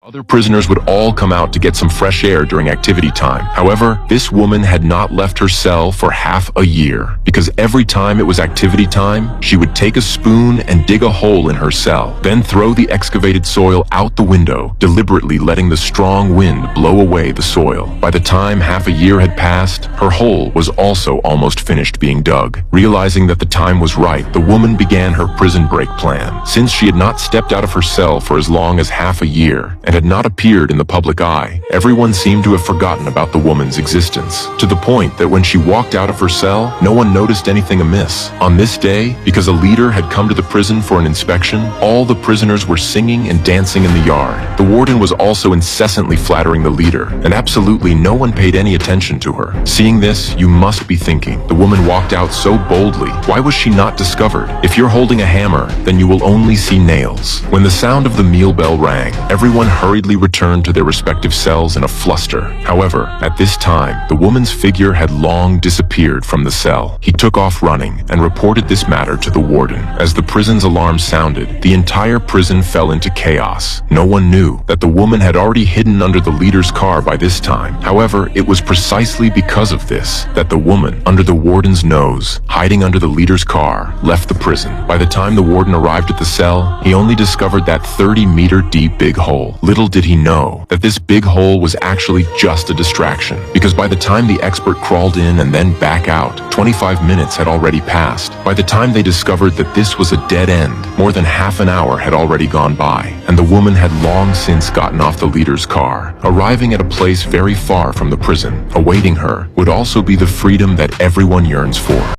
Other prisoners would all come out to get some fresh air during activity time. However, this woman had not left her cell for half a year, because every time it was activity time, she would take a spoon and dig a hole in her cell, then throw the excavated soil out the window, deliberately letting the strong wind blow away the soil. By the time half a year had passed, her hole was also almost finished being dug. Realizing that the time was right, the woman began her prison break plan. Since she had not stepped out of her cell for as long as half a year, and had not appeared in the public eye, everyone seemed to have forgotten about the woman's existence, to the point that when she walked out of her cell, no one noticed anything amiss. On this day, because a leader had come to the prison for an inspection, all the prisoners were singing and dancing in the yard. The warden was also incessantly flattering the leader, and absolutely no one paid any attention to her. Seeing this, you must be thinking, the woman walked out so boldly. Why was she not discovered? If you're holding a hammer, then you will only see nails. When the sound of the meal bell rang, everyone hurriedly returned to their respective cells in a fluster. However, at this time, the woman's figure had long disappeared from the cell. He took off running and reported this matter to the warden. As the prison's alarm sounded, the entire prison fell into chaos. No one knew that the woman had already hidden under the leader's car by this time. However, it was precisely because of this that the woman, under the warden's nose, hiding under the leader's car, left the prison. By the time the warden arrived at the cell, he only discovered that 30-meter deep big hole. Little did he know that this big hole was actually just a distraction, because by the time the expert crawled in and then back out, 25 minutes had already passed. By the time they discovered that this was a dead end, more than half an hour had already gone by, and the woman had long since gotten off the leader's car. Arriving at a place very far from the prison, awaiting her would also be the freedom that everyone yearns for.